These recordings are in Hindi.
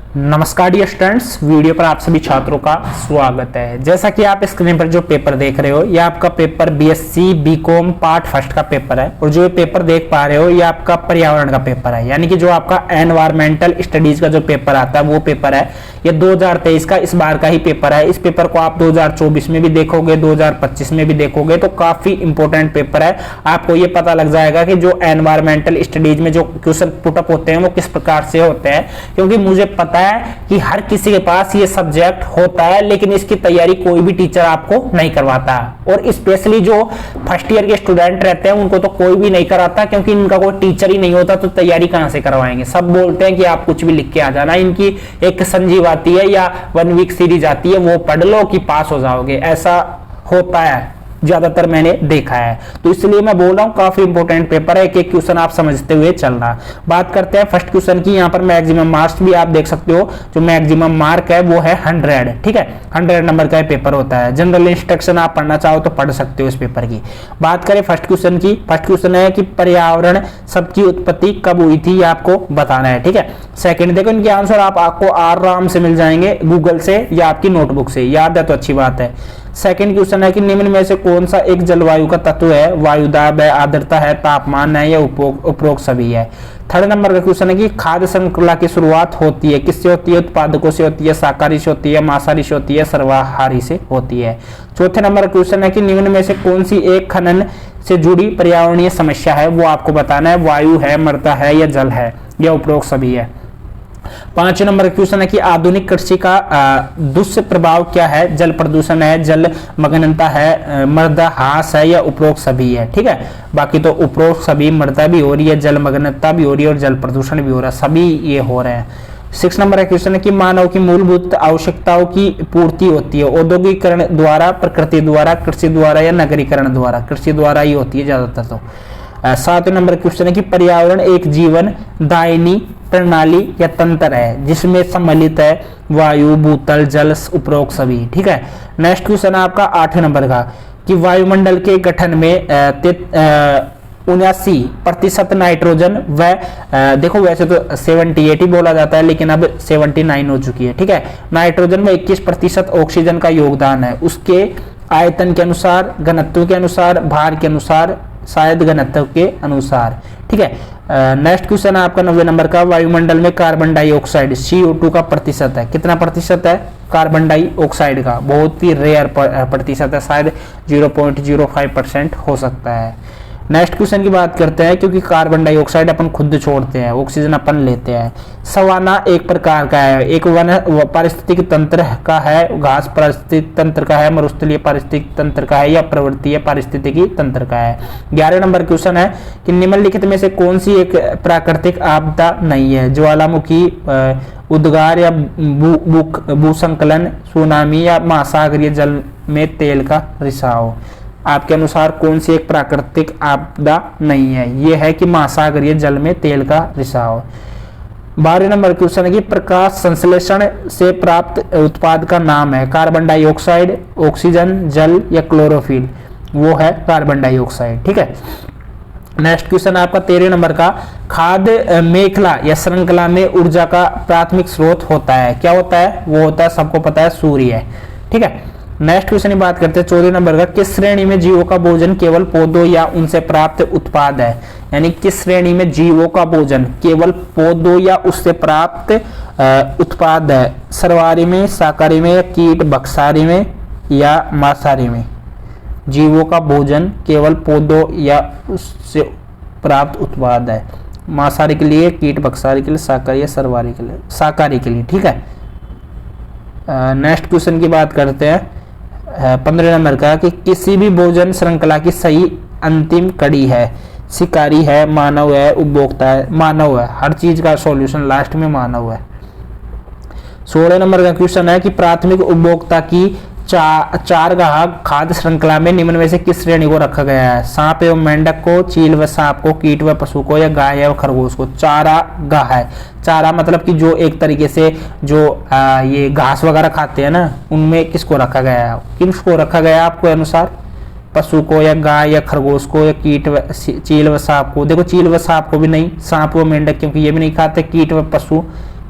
नमस्कार डियर स्टूडेंट्स, वीडियो पर आप सभी छात्रों का स्वागत है। जैसा कि आप स्क्रीन पर जो पेपर देख रहे हो, यह आपका paper BSc BCom part first का पेपर है। और जो ये पेपर देख पा रहे हो, ये आपका पर्यावरण का पेपर है, यानी कि जो आपका एनवायरमेंटल स्टडीज का जो पेपर आता है वो पेपर है। ये 2023 का इस बार का ही पेपर है। इस पेपर को आप 2024 में भी देखोगे, 2025 में भी देखोगे, तो काफी इंपॉर्टेंट पेपर है। आपको ये पता लग जाएगा कि जो एनवायरमेंटल स्टडीज में जो क्वेश्चन पुटअप होते हैं वो किस प्रकार से होते हैं, क्योंकि मुझे पता है कि हर किसी के पास ये सब्जेक्ट होता है, लेकिन इसकी तैयारी कोई भी टीचर आपको नहीं करवाता। और स्पेशली जो फर्स्ट ईयर के स्टूडेंट रहते हैं उनको तो कोई भी नहीं कराता, क्योंकि इनका कोई टीचर ही नहीं होता, तो तैयारी कहां से करवाएंगे। सब बोलते हैं कि आप कुछ भी लिख के आ जाना, इनकी एक संजीव आती है या 1 वीक सीरीज आती है, वो पढ़ लो कि पास हो जाओगे, ऐसा होता है, ज्यादातर मैंने देखा है। तो इसलिए मैं बोल रहा हूं काफी इंपॉर्टेंट पेपर है, एक एक क्वेश्चन आप समझते हुए चलना। बात करते हैं फर्स्ट क्वेश्चन की। यहाँ पर मैक्सिमम मार्क्स भी आप देख सकते हो, जो मैक्सिमम मार्क है वो है 100। ठीक है, 100 नंबर का पेपर होता है। जनरल इंस्ट्रक्शन आप पढ़ना चाहो तो पढ़ सकते हो इस पेपर की। बात करें फर्स्ट क्वेश्चन की। फर्स्ट क्वेश्चन है कि पर्यावरण शब्द की उत्पत्ति कब हुई थी, आपको बताना है। ठीक है, सेकंड देखो, इनके आंसर आपको आराम से मिल जाएंगे गूगल से या आपकी नोटबुक से, याद है तो अच्छी बात है। सेकंड क्वेश्चन है कि निम्न में से कौन सा एक जलवायु का तत्व है, वायुदाब है, आर्द्रता है, तापमान है, या उपरोक्त सभी है। थर्ड नंबर का क्वेश्चन है कि खाद्य श्रृंखला की शुरुआत होती है किससे होती है, उत्पादकों से होती है, शाकाहारी से होती है, मांसाहारी से होती है, सर्वाहारी से होती है। चौथे नंबर का क्वेश्चन है कि निम्न में से कौन सी एक खनन से जुड़ी पर्यावरणीय समस्या है, वो आपको बताना है, वायु है, मृदा है, या जल है, या उपरोक्त सभी है। 5 नंबर क्वेश्चन है कि आधुनिक कृषि का दुष्प्रभाव क्या है, जल प्रदूषण है, जल मग्नता है, मृदा ह्रास है, या उपरोक्त सभी है। ठीक है, बाकी तो उपरोक्त सभी, मृदा भी हो रही है, जल मग्नता भी हो रही है, और जल प्रदूषण भी हो रहा है, सभी ये हो रहे हैं। 6 नंबर का क्वेश्चन है कि मानव की मूलभूत आवश्यकताओं की पूर्ति होती है औद्योगिकरण द्वारा, प्रकृति द्वारा, कृषि द्वारा, या नगरीकरण द्वारा। कृषि द्वारा ही होती है ज्यादातर। तो 7 नंबर क्वेश्चन है कि पर्यावरण एक जीवन दायनी प्रणाली या तंत्र है जिसमें सम्मिलित है वायु, भूतल, जल, उपरोक्त सभी। ठीक है, नेक्स्ट क्वेश्चन है आपका 8 नंबर का कि वायुमंडल के गठन में 79% नाइट्रोजन व देखो वैसे तो 78 ही बोला जाता है, लेकिन अब 79 हो चुकी है। ठीक है, नाइट्रोजन में 21% ऑक्सीजन का योगदान है, उसके आयतन के अनुसार, घनत्व के अनुसार, भार के अनुसार, शायद घनत्व के अनुसार। ठीक है, नेक्स्ट क्वेश्चन है आपका 90 नंबर का, वायुमंडल में कार्बन डाइऑक्साइड CO2 का प्रतिशत है, कितना प्रतिशत है कार्बन डाइऑक्साइड का, बहुत ही रेयर प्रतिशत है, शायद 0.05% हो सकता है। नेक्स्ट क्वेश्चन की बात करते हैं, क्योंकि कार्बन डाइऑक्साइड अपन खुद छोड़ते हैं, ऑक्सीजन अपन लेते हैं। सवाना एक प्रकार का है, एक वन पारिस्थितिक तंत्र का है, घास पारिस्थितिक तंत्र का है, मरुस्थलीय पारिस्थितिक तंत्र का है, या प्रवृत्तीय पारिस्थितिकी तंत्र का है। 11 नंबर क्वेश्चन है कि निम्नलिखित में से कौन सी एक प्राकृतिक आपदा नहीं है, ज्वालामुखी, उद्गार, या भूसंकलन, सुनामी, या महासागरीय जल में तेल का रिसाव। आपके अनुसार कौन सी एक प्राकृतिक आपदा नहीं है, यह है कि महासागरीय जल में तेल का रिसाव। 12 नंबर क्वेश्चन है कि प्रकाश संश्लेषण से प्राप्त उत्पाद का नाम है, कार्बन डाइऑक्साइड, ऑक्सीजन, जल, या क्लोरोफिल। वो है कार्बन डाइऑक्साइड। ठीक है, नेक्स्ट क्वेश्चन आपका 13 नंबर का, खाद्य मेखला या श्रृंखला में ऊर्जा का प्राथमिक स्रोत होता है, क्या होता है, वो होता है, सबको पता है, सूर्य। ठीक है, नेक्स्ट क्वेश्चन की बात करते हैं 14 नंबर का, किस श्रेणी में जीवों का भोजन केवल पौधों या उनसे प्राप्त उत्पाद है, यानी किस श्रेणी में जीवों का भोजन केवल पौधों या उससे प्राप्त उत्पाद है, सर्वाहारी में, शाकाहारी में, या कीट भक्षाहारी में, या मांसाहारी में। जीवों का भोजन केवल पौधों या उससे प्राप्त उत्पाद है, मांसाहारी के लिए, कीट भक्षाहारी के लिए, शाकाहारी या सर्वाहारी के लिए, शाकाहारी के लिए। ठीक है, नेक्स्ट क्वेश्चन की बात करते हैं 15 नंबर का कि किसी भी भोजन श्रृंखला की सही अंतिम कड़ी है, शिकारी है, मानव है, उपभोक्ता है, मानव है, हर चीज का सॉल्यूशन लास्ट में मानव है। 16 नंबर का क्वेश्चन है कि प्राथमिक उपभोक्ता की चारगाह खाद्य श्रृंखला में निम्न में से किस श्रेणी को रखा गया है, सांप एवं मेंढक को, चील व सांप को, कीट व पशु को, या गाय एवं खरगोश को। चारागाह है, चारा मतलब कि जो एक तरीके से जो ये घास वगैरह खाते हैं ना, उनमें किसको रखा गया है, किसको रखा गया है आपके अनुसार, पशु को, या गाय, या खरगोश को, या कीट व चील व सांप को। देखो चील व सांप को भी नहीं, सांप व मेंढक क्योंकि ये भी नहीं खाते, कीट व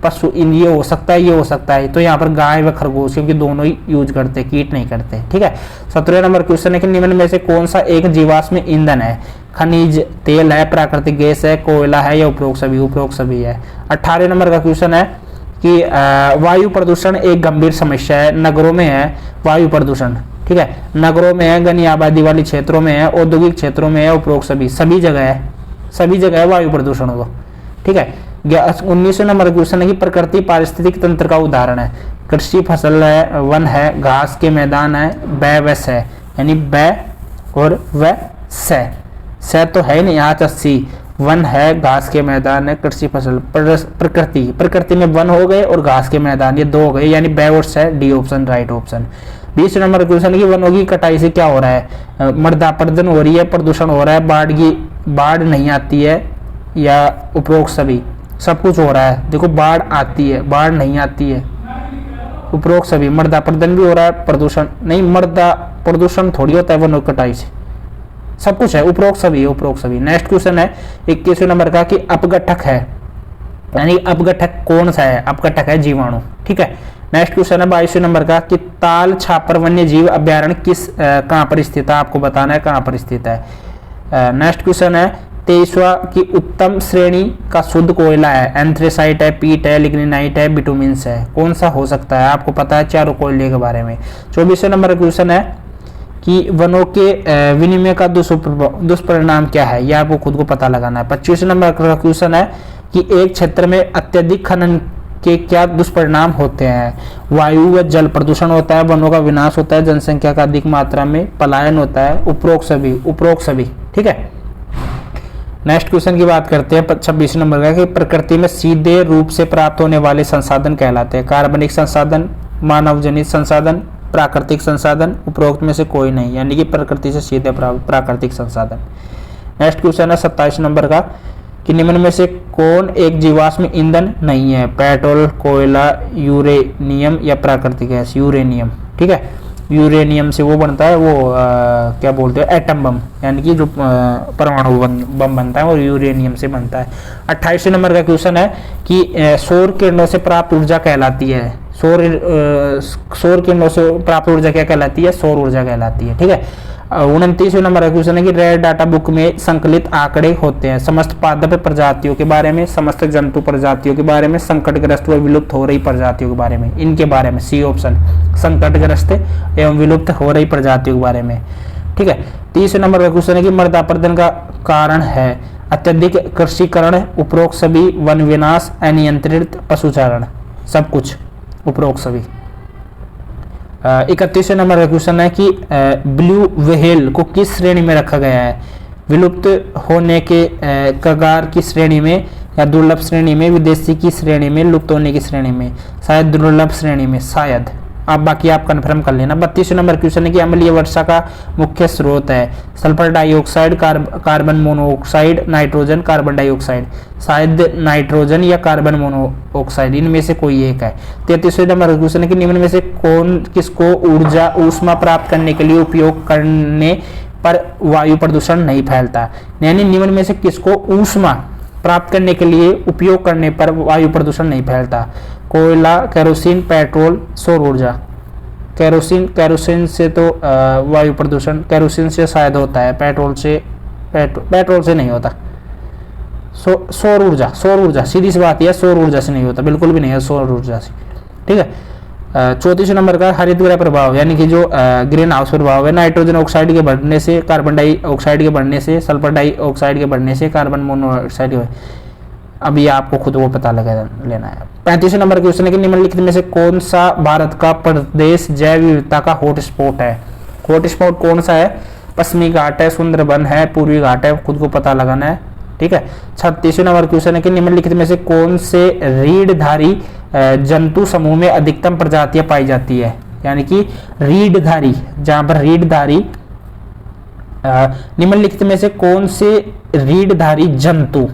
पशु, इन ये हो सकता है, ये हो सकता है, तो यहाँ पर गाय व खरगोश, क्योंकि दोनों ही यूज करते, कीट नहीं करते। ठीक है। 17 नंबर क्वेश्चन है कि निम्न में से कौन सा एक जीवाश्म ईंधन है? खनिज तेल है, प्राकृतिक गैस है, कोयला है या उपरोक्त सभी? उपरोक्त सभी है। 18 नंबर का क्वेश्चन है कि वायु प्रदूषण एक गंभीर समस्या है, नगरों में है वायु प्रदूषण। ठीक है, नगरों में है, घनी आबादी वाली क्षेत्रों में है, औद्योगिक क्षेत्रों में है, उपरोक्त सभी? सभी जगह है, सभी जगह है वायु प्रदूषण वो। ठीक है। 19 नंबर क्वेश्चन है कि प्रकृति पारिस्थितिक तंत्र का उदाहरण है? कृषि, फसल है, वन है, घास के मैदान है, बै व स, यानी बै और व स तो है नहीं, यहाँ 80। वन है, घास के मैदान है, कृषि, फसल, प्रकृति, प्रकृति में वन हो गए और घास के मैदान, ये दो हो गए, यानी बै और स, D option right option. 20 number question है कि वनों की कटाई से क्या हो रहा है? मृदापर्दन हो रही है, प्रदूषण हो रहा है, बाढ़ नहीं आती है या उपरोक्त सभी? सब कुछ हो रहा है। देखो, बाढ़ आती है, बाढ़ नहीं आती है, उपरोक्त सभी। मृदापर्दन भी हो रहा है, प्रदूषण नहीं, मृदा प्रदूषण थोड़ी होता है वनों की कटाई से, सब कुछ है, उपरोक्त सभी, उपरोक्त सभी। नेक्स्ट क्वेश्चन है 21वें नंबर का कि अपघटक है, यानी अपघटक कौन सा है? अपघटक है जीवाणु। ठीक है। नेक्स्ट क्वेश्चन है 22वें नंबर का कि ताल छापर वन्य जीव अभ्यारण्य कहाँ पर स्थित है? आपको बताना है कहाँ पर स्थित है। नेक्स्ट क्वेश्चन है 23वां की उत्तम श्रेणी का शुद्ध कोयला है? एंथ्रेसाइट है, पीट है, लिग्निनाइट है, बिटुमिन्स है? कौन सा हो सकता है? आपको पता है चारों कोयले के बारे में। 24वें नंबर का क्वेश्चन है कि वनों के विनिमय का दुष्परिणाम क्या है? यह आपको खुद को पता लगाना है। 25वें नंबर का क्वेश्चन है कि एक क्षेत्र में अत्यधिक खनन के क्या दुष्परिणाम होते हैं? वायु व जल प्रदूषण होता है, वनों का विनाश होता है, जनसंख्या का अधिक मात्रा में पलायन होता है, उपरोक्त सभी, उपरोक्त सभी। ठीक है। नेक्स्ट क्वेश्चन की बात करते हैं 26 नंबर का कि प्रकृति में सीधे रूप से प्राप्त होने वाले संसाधन कहलाते हैं? कार्बनिक संसाधन, मानव जनित संसाधन, प्राकृतिक संसाधन, उपरोक्त में से कोई नहीं, यानी कि प्रकृति से सीधे प्राकृतिक संसाधन। नेक्स्ट क्वेश्चन है 27 नंबर का कि निम्न में से कौन एक जीवाश्म ईंधन नहीं है? पेट्रोल, कोयला, यूरेनियम या प्राकृतिक गैस? यूरेनियम। ठीक है। यूरेनियम से वो बनता है, वो क्या बोलते हैं, एटम बम, यानी कि जो परमाणु बम बनता है वो यूरेनियम से बनता है। 28 नंबर का क्वेश्चन है कि सौर किरणों से प्राप्त ऊर्जा कहलाती है? सौर किरणों से प्राप्त ऊर्जा क्या कहलाती है? सौर ऊर्जा कहलाती है। ठीक है। 29वें नंबर का क्वेश्चन है कि रेड डाटा बुक में संकलित आंकड़े होते हैं? समस्त पादप प्रजातियों के बारे में, समस्त जंतु प्रजातियों के बारे में, संकटग्रस्त व विलुप्त हो रही प्रजातियों के बारे में, इनके बारे में, सी ऑप्शन, संकटग्रस्त एवं विलुप्त हो रही प्रजातियों के बारे में। ठीक है। 30वें नंबर का क्वेश्चन है कि मृदापर्दन का कारण है? अत्यधिक कृषिकरण, उपरोक्त सभी, वन विनाश, अनियंत्रित पशुचारण? सब कुछ, उपरोक्त सभी। 31वें नंबर का क्वेश्चन है कि ब्लू व्हेल को किस श्रेणी में रखा गया है? विलुप्त होने के कगार की श्रेणी में या दुर्लभ श्रेणी में, विदेशी की श्रेणी में, लुप्त होने की श्रेणी में? शायद दुर्लभ श्रेणी में, शायद। आप बाकी आप कंफर्म कर लेना। 32वें नंबर क्वेश्चन है कि अम्लीय वर्षा का मुख्य स्रोत है? Sulphur dioxide, carbon monoxide, nitrogen, carbon dioxide? शायद नाइट्रोजन या कार्बन मोनोऑक्साइड, इनमें से कोई एक है। 33वें नंबर का क्वेश्चन है कि निम्न में से कौन किसको ऊर्जा ऊष्मा प्राप्त करने के लिए उपयोग करने पर वायु प्रदूषण नहीं फैलता? यानी निम्न में से किसको ऊष्मा प्राप्त करने के लिए उपयोग करने पर वायु प्रदूषण नहीं फैलता? कोयला, केरोसिन, पेट्रोल, सौर ऊर्जा? केरोसिन से तो वायु प्रदूषण केरोसिन से शायद होता है, पेट्रोल से नहीं होता। सौर ऊर्जा सीधी सी बात है, सौर ऊर्जा से नहीं होता, बिल्कुल भी नहीं है सौर ऊर्जा से। ठीक है। 34 नंबर का हरित गृह प्रभाव, यानी कि जो ग्रीन हाउस प्रभाव है? नाइट्रोजन ऑक्साइड के बढ़ने से, कार्बन डाइऑक्साइड के बढ़ने से, सल्फर डाइऑक्साइड के बढ़ने से, कार्बन मोनोऑक्साइड के। अब ये आपको खुद वो पता लगा लेना है। 35 नंबर क्वेश्चन है कि निम्नलिखित में से कौन सा भारत का प्रदेश जैव विविधता का हॉटस्पॉट है? हॉटस्पॉट कौन सा है? पश्चिमी घाट है, सुंदरबन है, पूर्वी घाट है? खुद को पता लगाना है। ठीक है। 36 नंबर क्वेश्चन है कि निम्नलिखित में से कौन से रीढ़धारी जंतु समूह में अधिकतम प्रजातियां पाई जाती है? यानी कि रीढ़धारी, जहां पर रीढ़धारी, निम्नलिखित में से कौन से रीढ़धारी जंतु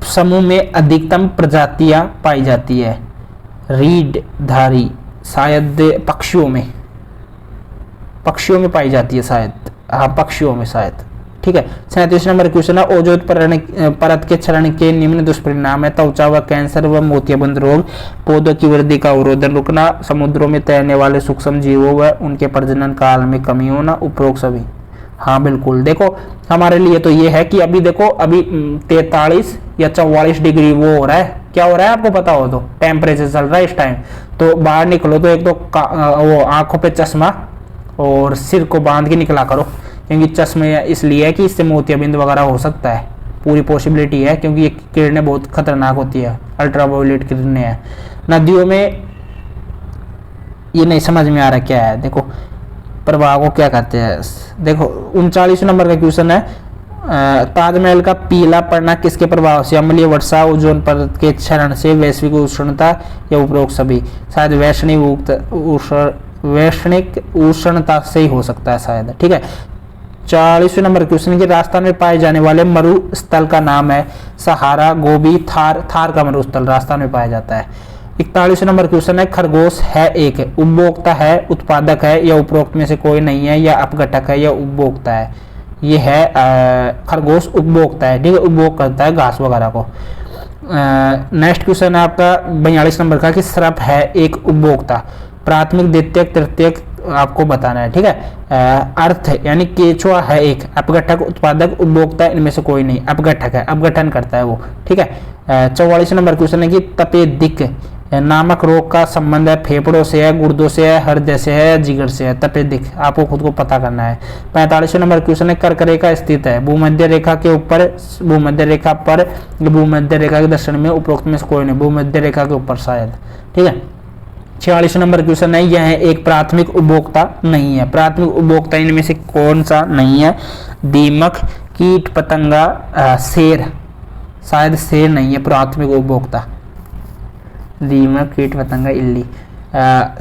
समूह में अधिकतम प्रजातियां पाई जाती है? रीढ़धारी, शायद पक्षियों में पाई जाती है शायद, हाँ पक्षियों में शायद। ठीक है। 37 नंबर क्वेश्चन है ओजोन परत के क्षरण के निम्न दुष्परिणाम है। त्वचा व कैंसर व मोतियाबिंद रोग, पौधों की वृद्धि का अवरोधन रुकना, समुद्रों में तैरने वाले सूक्ष्म जीवों व उनके प्रजनन काल में कमी होना, उपरोक्त सभी। हाँ बिल्कुल, देखो हमारे लिए तो ये है कि अभी देखो अभी 43 या 44 डिग्री वो हो रहा है, क्या हो रहा है आपको पता हो तो, टेम्परेचर चल रहा है इस टाइम। तो बाहर निकलो तो एक तो वो आंखों पे चश्मा और सिर को बांध के निकला करो, क्योंकि चश्मे इसलिए है कि इससे मोतियाबिंद वगैरह हो सकता है, पूरी पॉसिबिलिटी है, क्योंकि ये किरणें बहुत खतरनाक होती है, अल्ट्रावायलेट किरणें हैं। नदियों में ये नहीं समझ में आ रहा क्या है, देखो प्रवाह को क्या कहते हैं। देखो 39 नंबर का क्वेश्चन है ताजमहल का पीला पड़ना किसके प्रभाव से, अम्लीय वर्षा, ओजोन परत के क्षरण से, वैश्विक उष्णता या उपरोक्त सभी। शायद वैश्विक उष्णता से ही हो सकता है शायद, ठीक है। 40वें नंबर क्वेश्चन की राजस्थान में पाए जाने वाले मरुस्थल का नाम है सहारा, गोबी, थार का मरुस्थल राजस्थान में पाया जाता है। 41 नंबर क्वेश्चन है खरगोश है एक उपभोक्ता है, उत्पादक है या उपरोक्त में से कोई नहीं है, या अपघटक है या उपभोक्ता है। ये है खरगोश उपभोक्ता है, ठीक है, उपभोग करता है घास वगैरह को। नेक्स्ट क्वेश्चन है आपका 42 नंबर का कि सर्प है एक उपभोक्ता, प्राथमिक, द्वितीयक, तृतीयक आपको बताना है, ठीक है। अर्थ यानी केचुआ है एक, अपघटक, उत्पादक, उपभोक्ता इनमें से कोई नहीं, अपघटक है, अपघटन करता है वो, ठीक है। 44 नंबर क्वेश्चन है कि तपेदिक नामक रोग का संबंध है फेफड़ों से है, गुर्दों से है, हृदय से है, जिगर से है। तपेदिक आपको खुद को पता करना है। 45 नंबर क्वेश्चन है कर्क रेखा स्थित है भूमध्य रेखा के ऊपर, भूमध्य रेखा पर, भूमध्य रेखा के दक्षिण में, उपरोक्त में से कोई नहीं, भूमध्य रेखा के ऊपर शायद, ठीक है। 46 नंबर क्वेश्चन है यह एक प्राथमिक उपभोक्ता नहीं है, प्राथमिक उपभोक्ता इनमें से कौन सा नहीं है, दीमक, कीट पतंगा, शेर, शायद शेर नहीं है प्राथमिक उपभोक्ता, दीमक, कीट पतंगा, इल्ली।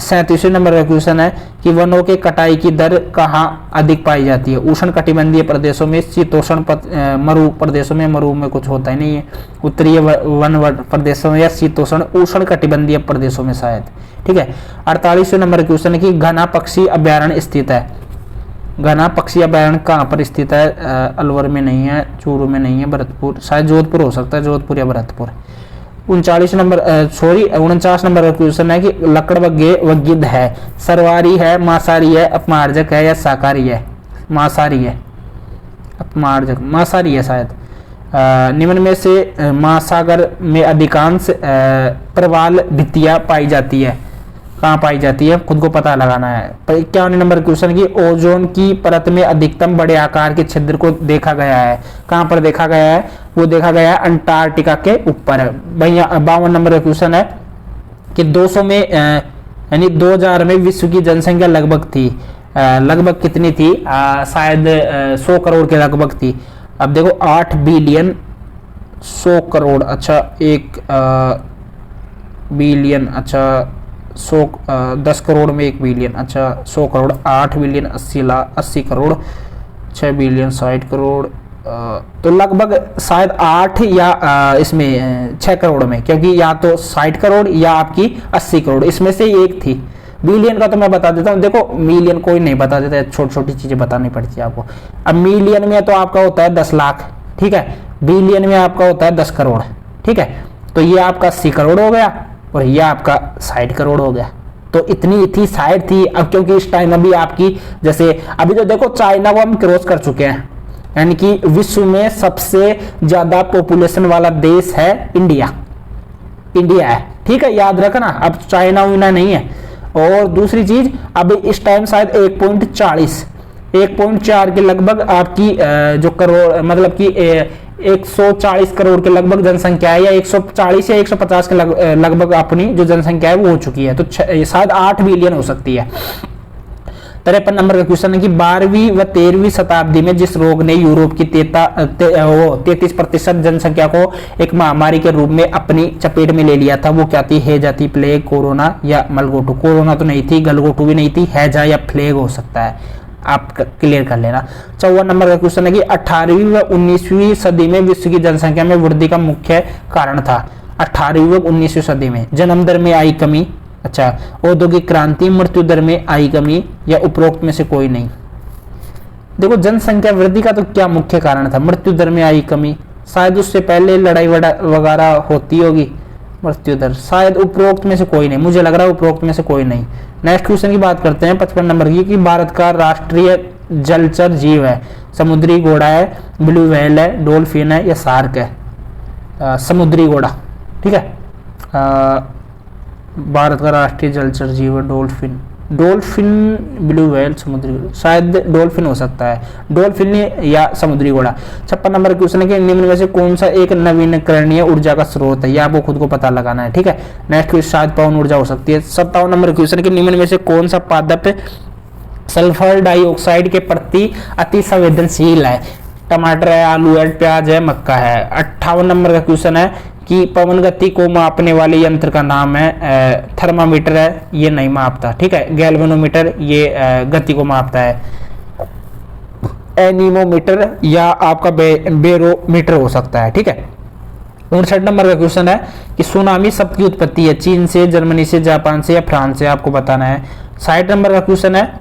37वें नंबर का क्वेश्चन है कि वनों के कटाई की दर कहाँ अधिक पाई जाती है, उष्ण कटिबंधीय प्रदेशों में, शीतोष्ण मरु प्रदेशों में, मरु में कुछ होता ही नहीं है, उत्तरीय वन प्रदेशों में, या शीतोष्ण उष्ण कटिबंधीय प्रदेशों में शायद, ठीक है। 48वें नंबर क्वेश्चन है कि घना पक्षी अभ्यारण्य स्थित है, घना पक्षी अभ्यारण्य कहाँ पर स्थित है, अलवर में नहीं है, चूरू में नहीं है, भरतपुर, शायद जोधपुर हो सकता है, जोधपुर या भरतपुर। 49 नंबर 49 नंबर का क्वेश्चन है कि लकड़बग्घे व गिद्ध है, सर्वाहारी है, मांसाहारी है, अपमार्जक है या शाकाहारी है, मांसाहारी है, अपमार्जक मांसाहारी है शायद। निम्न में से महासागर में अधिकांश प्रवाल भित्तियां पाई जाती है, कहाँ पाई जाती है खुद को पता लगाना है। 51 नंबर क्वेश्चन की ओजोन की परत में अधिकतम बड़े आकार के छिद्र को देखा गया है, कहाँ पर देखा गया है, वो देखा गया है अंटार्कटिका के ऊपर है। 52 नंबर का क्वेश्चन है कि 200 में यानी 2000 में विश्व की जनसंख्या लगभग थी, लगभग कितनी थी, शायद 100 करोड़ के लगभग थी। अब देखो 8 बिलियन 100 करोड़, अच्छा 1 बिलियन, अच्छा 10 करोड़ में 1 बिलियन, अच्छा 100 करोड़, 8 बिलियन 80 करोड़, 6 बिलियन 60 करोड़, तो लगभग शायद 8 या इसमें 6 करोड़ में, क्योंकि या तो 60 करोड़ या आपकी 80 करोड़, इसमें से एक थी। बिलियन का तो मैं बता देता हूँ, देखो मिलियन कोई नहीं बता देता है, छोटी छोटी चीजें बतानी पड़ती है आपको। अब मिलियन में तो आपका होता है 10 लाख, ठीक है, बिलियन में आपका होता है 10 करोड़, ठीक है। तो ये आपका 80 करोड़ हो गया और ये आपका 60 करोड़ हो गया। तो इतनी थी, शायद थी। अब क्योंकि इस टाइम अभी आपकी जैसे अभी तो देखो चाइना को हम क्रॉस कर चुके हैं, यानी कि विश्व में सबसे ज्यादा पॉपुलेशन वाला देश है इंडिया, इंडिया है, ठीक है, याद रखना। अब चाइना वाइना नहीं है। और दूसरी चीज अभी इस टाइम शायद 1.4 के लगभग आपकी जो करोड़ मतलब कि 140 करोड़ के लगभग जनसंख्या है, या 140 या 150 के लगभग अपनी जो जनसंख्या है वो हो चुकी है, तो शायद 8 बिलियन हो सकती है। 53 नंबर का क्वेश्चन है कि 12वीं व 13वीं शताब्दी में जिस रोग ने यूरोप की 33% जनसंख्या को एक महामारी के रूप में अपनी चपेट में ले लिया था, वो क्या थी, हैजा थी, प्लेग, कोरोना या मलगोटू। कोरोना तो नहीं थी, गलगोटू भी नहीं थी, हैजा या प्लेग हो सकता है, आप क्लियर कर लेना। 54 नंबर का क्वेश्चन है कि 18वीं व 19वीं सदी में विश्व की जनसंख्या में वृद्धि का मुख्य कारण था। 18वीं व 19वीं सदी में जन्म दर में आई कमी, अच्छा औद्योगिक क्रांति, मृत्यु दर में आई कमी, या उपरोक्त में से कोई नहीं। देखो जनसंख्या वृद्धि का तो क्या मुख्य कारण था, मृत्यु दर में आई कमी, शायद उससे पहले लड़ाई वगैरह होती होगी। मृत्यु दर शायद उपरोक्त में से कोई नहीं, मुझे लग रहा है उपरोक्त में से कोई नहीं। नेक्स्ट क्वेश्चन की बात करते हैं 55 नंबर की, कि भारत का राष्ट्रीय जलचर जीव है, समुद्री घोड़ा है, ब्लू व्हेल है, डॉल्फिन है या शार्क है। समुद्री घोड़ा, ठीक है। भारत का राष्ट्रीय जलचर जीव है डॉल्फिन, ब्लू व्हेल, समुद्री, शायद डॉल्फिन हो सकता है, डॉल्फिन या समुद्री घोड़ा। 56 नंबर क्वेश्चन है कि निम्न में से कौन सा एक नवीकरणीय ऊर्जा का स्रोत है, या आपको खुद को पता लगाना है, ठीक है। नेक्स्ट क्वेश्चन, शायद पवन ऊर्जा हो सकती है। 57 नंबर क्वेश्चन है कि निम्न में से कौन सा पादप सल्फर डाइऑक्साइड के प्रति अति संवेदनशील है, टमाटर है, आलू है, प्याज है, मक्का है। 58 नंबर का क्वेश्चन है कि पवन गति को मापने वाले यंत्र का नाम है, थर्मामीटर है, ये नहीं मापता, ठीक है। गैल्वेनोमीटर ये गति को मापता है, एनीमोमीटर या आपका बेरोमीटर हो सकता है, ठीक है। 59 नंबर का क्वेश्चन है कि सुनामी शब्द की उत्पत्ति है, चीन से, जर्मनी से, जापान से या फ्रांस से, आपको बताना है। 60 नंबर का क्वेश्चन है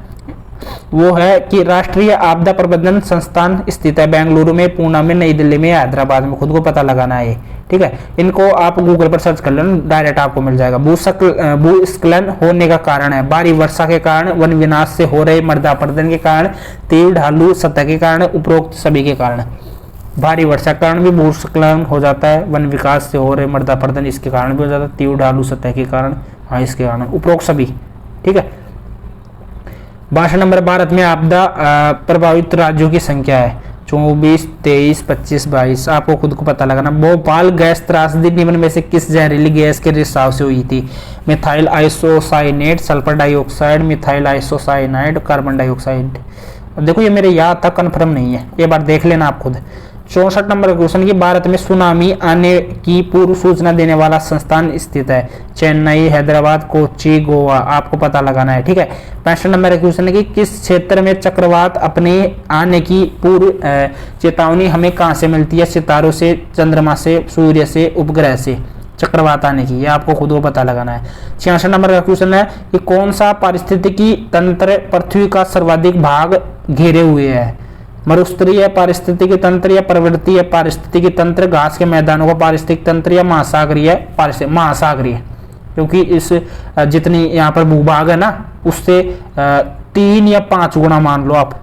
वो है कि राष्ट्रीय आपदा प्रबंधन संस्थान स्थित है बेंगलुरु में, पूना में, नई दिल्ली में, हैदराबाद में, खुद को पता लगाना है, ठीक है। इनको आप गूगल पर सर्च कर लेना, डायरेक्ट आपको मिल जाएगा। भूस्खलन होने का कारण है भारी वर्षा के कारण, वन विनाश से हो रहे मृदापर्दन के कारण, तीव्र ढालू सतह के कारण, उपरोक्त सभी के कारण। भारी वर्षा के कारण भी भूस्खलन हो जाता है, वन विकास से हो रहे मृदापर्दन इसके कारण भी हो जाता है, तीव्र ढालू सतह के कारण, हाँ इसके कारण, उपरोक्त सभी, ठीक है। 62 नंबर, भारत में आपदा प्रभावित राज्यों की संख्या है 24, 23, 25, 22, आपको खुद को पता लगाना। भोपाल गैस त्रासदी निम्न में से किस जहरीली गैस के रिसाव से हुई थी, methyl isocyanate, sulphur dioxide, methyl isocyanide, carbon dioxide. अब देखो ये मेरे याद था, कन्फर्म नहीं है, ये बार देख लेना आप खुद। 64 नंबर क्वेश्चन की भारत में सुनामी आने की पूर्व सूचना देने वाला संस्थान स्थित है, चेन्नई, हैदराबाद, कोच्चि, गोवा, आपको पता लगाना है, ठीक है। 65 नंबर क्वेश्चन है कि किस क्षेत्र में चक्रवात अपने आने की पूर्व चेतावनी हमें कहां से मिलती है, सितारों से, चंद्रमा से, सूर्य से, उपग्रह से, चक्रवात आने की, ये आपको खुद को पता लगाना है। 66 नंबर का क्वेश्चन है कि कौन सा पारिस्थितिकी तंत्र पृथ्वी का सर्वाधिक भाग घेरे हुए है, मरुस्तरीय पारिस्थितिकी तंत्र या पर्वतीय पारिस्थितिकी तंत्र, घास के मैदानों का पारिस्थितिक तंत्र या महासागरीय महासागरीय, क्योंकि इस जितनी यहाँ पर भूभाग है ना उससे 3 या 5 गुना मान लो आप,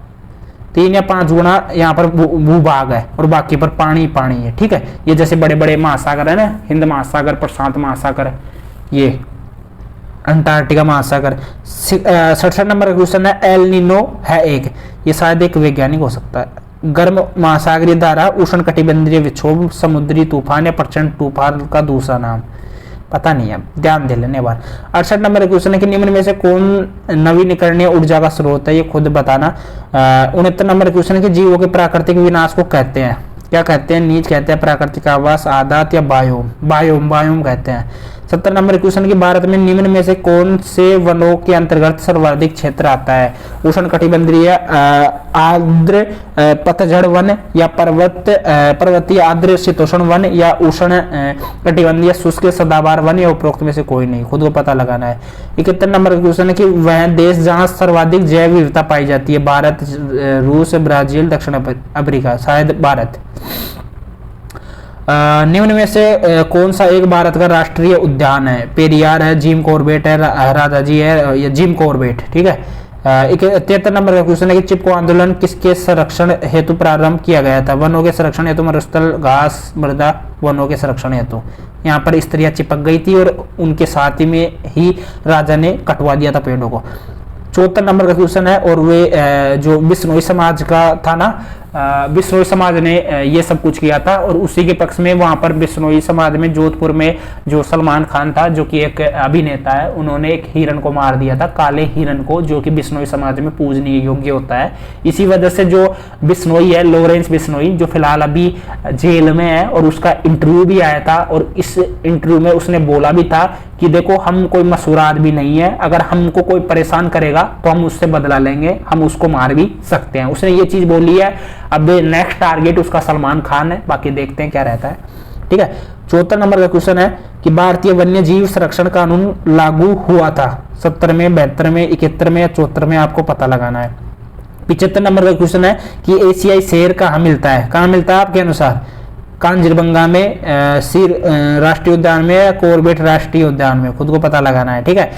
3 या 5 गुना यहाँ पर भूभाग है और बाकी पर पानी पानी है, ठीक है। ये जैसे बड़े बड़े महासागर है ना, हिंद महासागर, प्रशांत महासागर, ये अंटार्कटिका महासागर। 67 नंबर का क्वेश्चन है एल नीनो है एक, ये शायद एक वैज्ञानिक हो सकता है। गर्म महासागरीय धारा, उष्ण कटिबंधीय विक्षोभ, समुद्री तूफान या प्रचंड तूफान का दूसरा नाम, पता नहीं है, ध्यान दे लेने बार। 68 नंबर का क्वेश्चन है कि निम्न में से कौन नवीकरणीय ऊर्जा का स्रोत है, ये खुद बताना। 69 नंबर क्वेश्चन है कि जीवों के प्राकृतिक विनाश को कहते हैं, क्या कहते हैं, नीच कहते हैं, प्राकृतिक आवास, आदात या बायोम, बायोम कहते हैं। 70 नंबर क्वेश्चन की भारत में निम्न में से कौन से वनों के अंतर्गत सर्वाधिक क्षेत्र आता है, उष्ण कटिबंधीय आर्द्र पतझड़ वन या पर्वतीय आर्द्र शीतोष्ण वन या उष्ण कटिबंधीय शुष्क सदाबहार वन या उपरोक्त में से कोई नहीं, खुद को पता लगाना है। 71 नंबर का क्वेश्चन है कि वह देश जहां सर्वाधिक जैव विविधता पाई जाती है, भारत, रूस, ब्राजील, दक्षिण अफ्रीका, शायद भारत। निम्न में से कौन सा एक भारत का राष्ट्रीय उद्यान है, पेरियार है, जिम कॉर्बेट है, राजाजी है या जिम कॉर्बेट, ठीक है। 73 नंबर का क्वेश्चन है कि चिपको आंदोलन किसके संरक्षण हेतु प्रारंभ किया गया था, वनों के संरक्षण हेतु, मरुस्थल, घास, मृदा, वनों के संरक्षण हेतु। यहाँ पर स्त्रियां चिपक गई थी और उनके साथ ही में ही राजा ने कटवा दिया था पेड़ों को। 74 नंबर का क्वेश्चन है और वे जो बिश्नोई समाज का था ना, बिश्नोई समाज ने ये सब कुछ किया था और उसी के पक्ष में वहां पर बिश्नोई समाज में जोधपुर में जो सलमान खान था जो कि एक अभिनेता है, उन्होंने एक हिरन को मार दिया था, काले हिरन को, जो कि बिश्नोई समाज में पूजनीय योग्य होता है। इसी वजह से जो बिश्नोई है, लॉरेंस बिश्नोई, जो फिलहाल अभी जेल में है, और उसका इंटरव्यू भी आया था और इस इंटरव्यू में उसने बोला भी था कि देखो हम कोई मशहूर आदमी नहीं है, अगर हमको कोई परेशान करेगा तो हम उससे बदला लेंगे, हम उसको मार भी सकते हैं, उसने ये चीज बोली है। अब नेक्स्ट टारगेट उसका सलमान खान है, बाकी देखते हैं क्या रहता है, ठीक है। 74 नंबर का क्वेश्चन है कि भारतीय वन्य जीव संरक्षण कानून लागू हुआ था 70 में, 72 में, 71 में या 74 में, आपको पता लगाना है। 75 नंबर का क्वेश्चन है कि एशियाई शेर कहाँ मिलता है, कहाँ मिलता है आपके अनुसार? कांजीरंगा में, सिर राष्ट्रीय उद्यान में या कॉर्बेट राष्ट्रीय उद्यान में, खुद को पता लगाना है, ठीक है।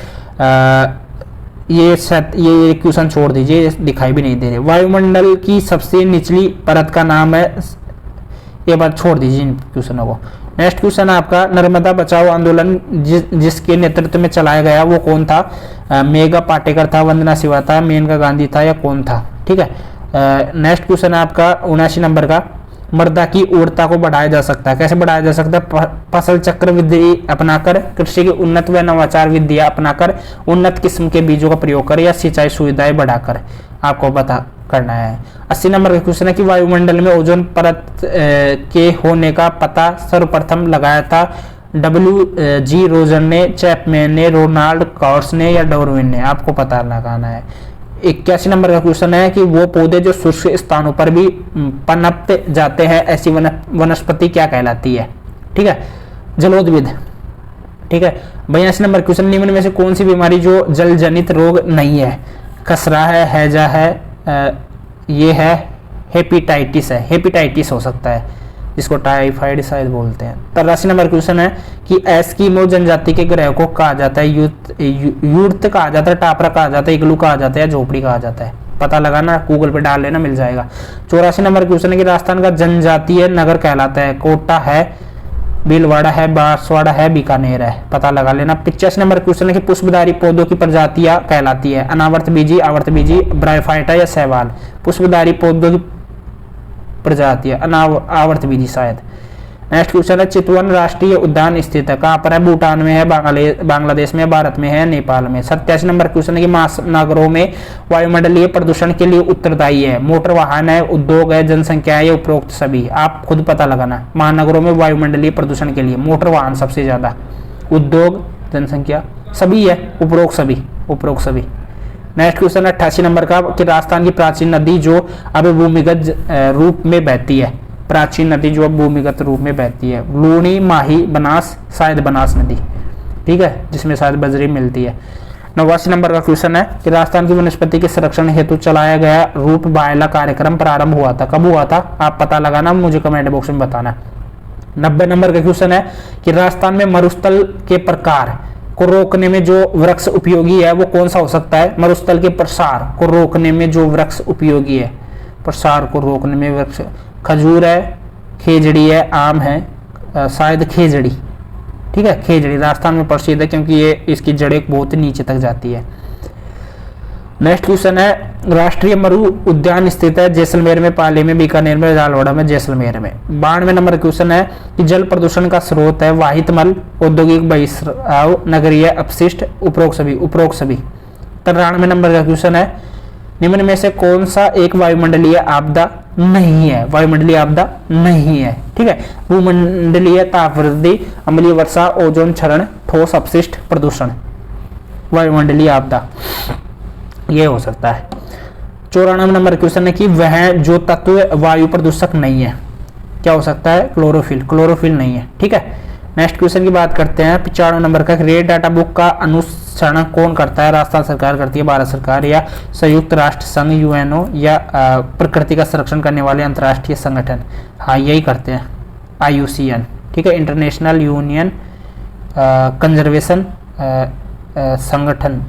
ये क्वेश्चन छोड़ दीजिए, दिखाई भी नहीं दे रहे। वायुमंडल की सबसे निचली परत का नाम है, ये बात छोड़ दीजिए इन क्वेश्चनों को। नेक्स्ट क्वेश्चन है आपका, नर्मदा बचाओ आंदोलन जिसके नेतृत्व में चलाया गया वो कौन था? मेघा पाटेकर था, वंदना शिवा था, मेनका गांधी था या कौन था, ठीक है। नेक्स्ट क्वेश्चन है आपका 79 नंबर का, मृदा की उर्वरता को बढ़ाया जा सकता है, कैसे बढ़ाया जा सकता है? फसल चक्र विधि अपनाकर, कृषि की उन्नत व नवाचार विधियां अपनाकर, उन्नत किस्म के बीजों का प्रयोग कर या सिंचाई सुविधाएं बढ़ाकर, आपको पता करना है। 80 नंबर का क्वेश्चन है कि वायुमंडल में ओजोन परत के होने का पता सर्वप्रथम लगाया था WG रोजर ने, चैपमैन ने, रोनाल्ड कॉर्स ने या डार्विन ने, आपको पता लगाना है। 81 नंबर का क्वेश्चन है कि वो पौधे जो शुष्क स्थानों पर भी पनपते जाते हैं ऐसी वनस्पति क्या कहलाती है, ठीक है, जलोद्भिद, ठीक है। 82 नंबर क्वेश्चन, निम्न में से कौन सी बीमारी जो जल जनित रोग नहीं है? खसरा है, हैजा है, ये है हेपेटाइटिस है, हेपेटाइटिस हो सकता है, जिसको टाइफाइड शायद बोलते हैं। 83 नंबर क्वेश्चन है कि एस्किमो जनजाति के ग्रह को कहा जाता है यूर्त कहा जाता है, टापरा कहा जाता है, इग्लू कहा जाता है, झोपड़ी कहा जाता है, पता लगाना, गूगल पे डाल लेना, मिल जाएगा। 84 नंबर क्वेश्चन है कि राजस्थान का जनजातीय नगर कहलाता है? कोटा है, भीलवाड़ा है, बांसवाड़ा है, बीकानेर है, पता लगा लेना। 85 नंबर क्वेश्चन है कि पुष्पधारी पौधों की प्रजातियां कहलाती है? अनावर्त बीजी, आवर्त बीजी, ब्रायोफाइटा या शैवाल? पुष्पधारी पौधों की प्रजातियां आवर्त बीजी शायद। नेक्स्ट क्वेश्चन है, चितवन राष्ट्रीय उद्यान स्थित है कहाँ पर है? भूटान में है, बांग्लादेश में, भारत में है, नेपाल में। 87 नंबर क्वेश्चन है कि महानगरों में वायुमंडलीय प्रदूषण के लिए उत्तरदायी है? मोटर वाहन है, उद्योग है, जनसंख्या है या उपरोक्त सभी? आप खुद पता लगाना। महानगरों में वायुमंडलीय प्रदूषण के लिए मोटर वाहन सबसे ज्यादा, उद्योग, जनसंख्या, सभी है, उपरोक्त सभी, उपरोक्त सभी। नेक्स्ट क्वेश्चन है 88 नंबर का कि राजस्थान की प्राचीन नदी जो अब भूमिगत रूप में बहती है, प्राचीन नदी जो अब भूमिगत रूप में बहती है? लूणी, माही, बनास, शायद बनास नदी, ठीक है, जिसमें शायद बजरी मिलती है। 89 नंबर का क्वेश्चन है कि राजस्थान की वनस्पति के संरक्षण हेतु चलाया गया रूप बायला कार्यक्रम प्रारंभ हुआ था, कब हुआ था? आप पता लगाना, मुझे कमेंट बॉक्स में बताना। 90 नंबर का क्वेश्चन है कि राजस्थान में मरुस्थल के प्रकार को रोकने में जो वृक्ष उपयोगी है वो कौन सा हो सकता है? मरुस्थल के प्रसार को रोकने में जो वृक्ष उपयोगी है, प्रसार को रोकने में वृक्ष, खजूर है, खेजड़ी है, आम है, शायद खेजड़ी, ठीक है, खेजड़ी राजस्थान में प्रसिद्ध है क्योंकि ये इसकी जड़ें बहुत नीचे तक जाती है। नेक्स्ट क्वेश्चन है, राष्ट्रीय मरु उद्यान स्थित है जैसलमेर में, पाली में, बीकानेर में, झालवाड़ा में, जैसलमेर में। 92 नंबर क्वेश्चन है कि जल प्रदूषण का स्रोत है वाहित मल, औद्योगिक बहिस्राव, नगरीय अपशिष्ट, उपरोक्त सभी, उपरोक्त सभी। 93 नंबर का क्वेश्चन है, निम्न में से कौन सा एक वायुमंडलीय आपदा नहीं है? वायुमंडलीय आपदा नहीं है, ठीक है। भूमंडलीय तापवृद्धि, अम्लीय वर्षा, ओजोन क्षरण, ठोस अपशिष्ट प्रदूषण, वायुमंडलीय आपदा ये हो सकता है। 94 नंबर क्वेश्चन है कि वह जो तत्व वायु प्रदूषक नहीं है, क्या हो सकता है? क्लोरोफिल, क्लोरोफिल नहीं है, ठीक है। नेक्स्ट क्वेश्चन की बात करते हैं 95 नंबर का, रेड डाटा बुक का अनुसरण कौन करता है? राजस्थान सरकार करती है, भारत सरकार या संयुक्त राष्ट्र संघ UNO या प्रकृति का संरक्षण करने वाले अंतर्राष्ट्रीय संगठन? हाँ, यही करते हैं, IUCN, ठीक है, इंटरनेशनल यूनियन कंजर्वेशन संगठन।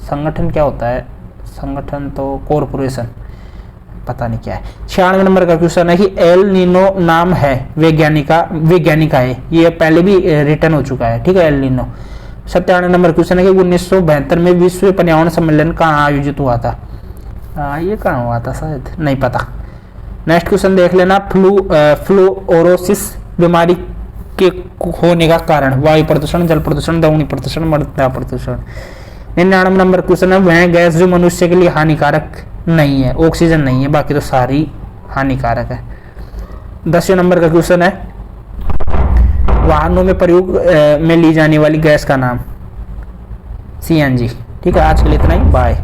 संगठन क्या होता है? संगठन तो कॉरपोरेशन, पता नहीं क्या है। 96 नंबर का क्वेश्चन है कि एल नीनो नाम है वैज्ञानिक है, ये पहले भी रिटर्न हो चुका है, ठीक है, एल नीनो। 97 नंबर क्वेश्चन है कि 1972 में विश्व पर्यावरण सम्मेलन कहाँ आयोजित हुआ था? ये कहाँ हुआ था शायद, नहीं पता। नेक्स्ट क्वेश्चन देख लेना, फ्लूओरोसिस बीमारी के होने का कारण? वायु प्रदूषण, जल प्रदूषण, ध्वनि प्रदूषण, मृदा प्रदूषण। 99 नंबर क्वेश्चन है, वह गैस जो मनुष्य के लिए हानिकारक नहीं है? ऑक्सीजन नहीं है, बाकी तो सारी हानिकारक है। 10वें नंबर का क्वेश्चन है, वाहनों में प्रयोग में ली जाने वाली गैस का नाम? CNG, ठीक है। आज के लिए इतना ही, बाय।